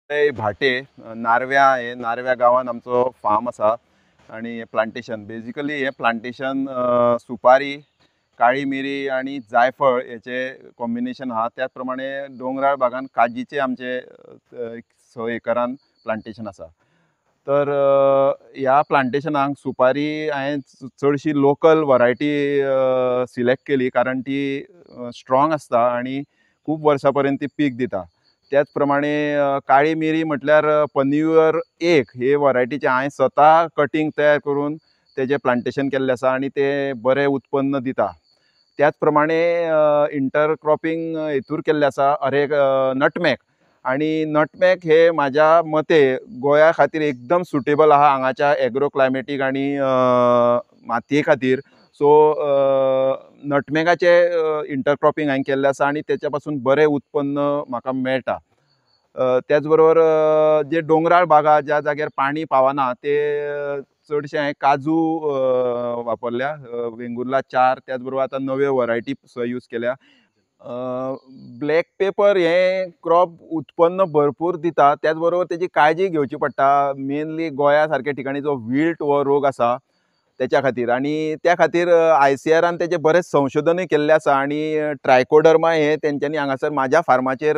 भाटे नारव्या हे नारव्या गावान आमचो फार्म आसा आणि हे प्लांटेशन बेजिकली हे प्लांटेशन सुपारी काळी मिरी आणि जायफळ याचे कॉम्बिनेशन आहा त्याच प्रमाणे डोंगराळ भागान काजीचे आमचे 6 एकरान प्लांटेशन आसा। तर ह्या प्लांटेशनाक सुपारी हांवें चडशी लोकल वरायटी सिलेक्ट केली कारण ती स्ट्रॉंग आसता आणि खूप वर्सां ती पीक दिता। त्याच प्रमाणे काळी मिरी म्हटल्यार पन्नीवर एक हे वरायटीचे हांवें स्वता कटिंग तयार करून तेजे प्लांटेशन केल्ले आसा आणि ते बरे उत्पन्न दिता। त्याच प्रमाणे इंटरक्रॉपिंग हेतूर केल्ले आसा नटमेग आणि नटमेग हे माझ्या मते गोंया खातीर एकदम सुटेबल आहा हांगाच्या एग्रो क्लायमेटीक आणि मातये खातीर। सो नटमेगाचे इंटरक्रॉपिंग हांवें केल्लें आसा आणि तेच्या पासून बरें उत्पन्न म्हाका मेळटा। त्याच बरोबर जे डोंगराळ भागा ज्या जाग्यार पाणी पावना ते चडशे हांवें काजू वापरल्या वेंगुर्ला 4 त्याच बरोबर आता नव्यो वरायटी यूज केल्या। ब्लॅक पेपर हे क्रॉप उत्पन्न भरपूर दिता त्याच बरोबर तेजी काळजी घेवची पडटा मेनली गोंया सारख्या ठिकाणी जो विल्ट हो रोग आसा त्याच्या खातीर आणि त्या खातीर ICARन तेजे बरेच संशोधनय केल्ले आसा आणि ट्रायकोडर्मा हे तेंच्यांनी हांगासर माझ्या फार्माचेर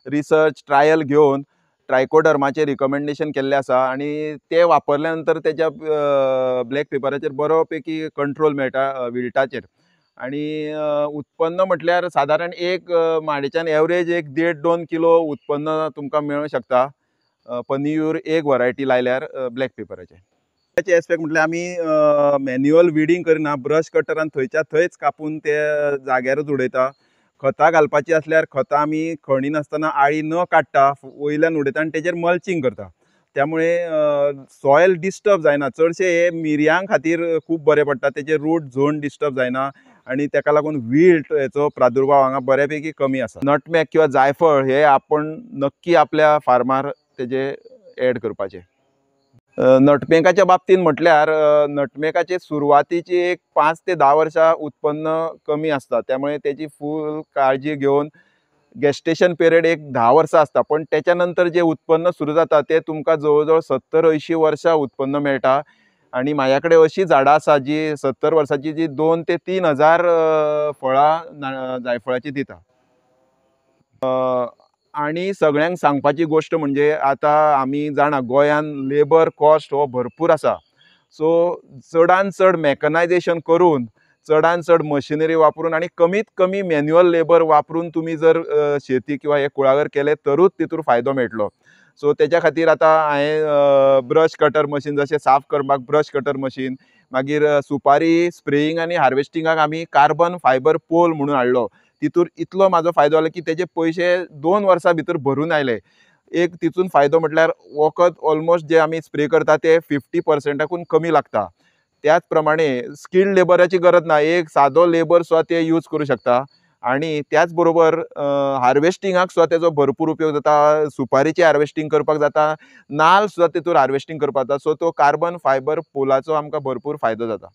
रिसर्च ट्रायल घेवन ट्रायकोडर्माचे रिकमेंडेशन केल्ले आसा आणि ते वापरल्या नंतर त्याच्या ब्लॅक पेपराचेर बरोपैकी कंट्रोल मेळटा विल्टाचेर आणि उत्पन्न म्हटल्यार साधारण एक माडेच्यान एवरेज 1.5-2 किलो उत्पन्न तुमकां मेळूं शकता पन्नीयूर एक वरायटी लायल्यार ब्लॅक पेपराचे। त्याचे एस्पेक्ट म्हटल्यार आमी मॅन्युअल विडिंग करिना ब्रश कटरान थंयच्या थंयच कापून ते जाग्यारच उडयता। खतां घालपाची आसल्यार खतां आमी खणी नासतना आळी न काडटा वयल्यान उडयता आणि तेजेर मल्चिंग करता त्यामुळे सॉयल डिस्टर्ब जायना चडशे हे मिरयां खातीर खूब बरें पडटा तेजे रूट झोन डिस्टर्ब जायना आणि तेका लागून विल्ट हेचो प्रादुर्भाव हांगा बऱ्यापैकी कमी आसा। नटमेग किंवा जायफळ हे आपण नक्की आपल्या फार्मार तेजे ऍड करपाचे। नटमेगाच्या बाबतीन म्हटल्यार नटमेगाचे सुरवातीची एक 5 ते 10 वर्षां उत्पन्न कमी असता त्यामुळे त्याची फुल काळजी घेऊन गेस्टेशन पिरियड एक 10 वर्सां असता पण त्याच्यानंतर जे उत्पन्न सुरू जाता ते तुमकां जवळजवळ 70-80 वर्सां उत्पन्न मेळटा आणि माझ्याकडे अशी झाडां आसा जी 70 वर्सांची जी 2 ते 3 हजार फळां जायफळाची दिता। आणि सगळ्यांक सांगपाची गोष्ट म्हणजे आता आमी जाणा गोंयान लेबर कॉस्ट हो भरपूर आसा सो चडान चड मेकनायझेशन करून चडान चड मशिनरी वापरून आणि कमीत कमी मॅन्युअल लेबर वापरून तुम्ही जर शेती किंवा हे कुळागर केले तरूच तितूर फायदो मेळटलो। सो त्याच्या खातीर आता हांवें ब्रश कटर मशीन जशें साफ करपाक ब्रश कटर मशीन मागीर सुपारी स्प्रेइंग आणि हार्वेस्टिंगाक आमी कार्बन फायबर पोल म्हणून हाडलो। तितूर इतलो माझो फायदो जालो की तेजे पयशे 2 वर्सां भितर भरून आयले। एक तितून फायदो म्हटल्यार वखद ऑलमोस्ट जे आमी स्प्रे करता ते 50%कून कमी लागता। त्याच प्रमाणे स्किल्ड लेबराची गरज ना एक सादो लेबर सुद्दां ते यूज करू शकता आणि त्याच बरोबर हार्वेस्टिंगाक सुद्दां तेजो भरपूर उपयोग जाता सुपारीचे हार्वेस्टिंग करपाक जाता नाल्ल सुद्दां तितूर हार्वेस्टिंग करपाक जाता सो तो कार्बन फायबर पोलाचो आमकां भरपूर फायदो जाता।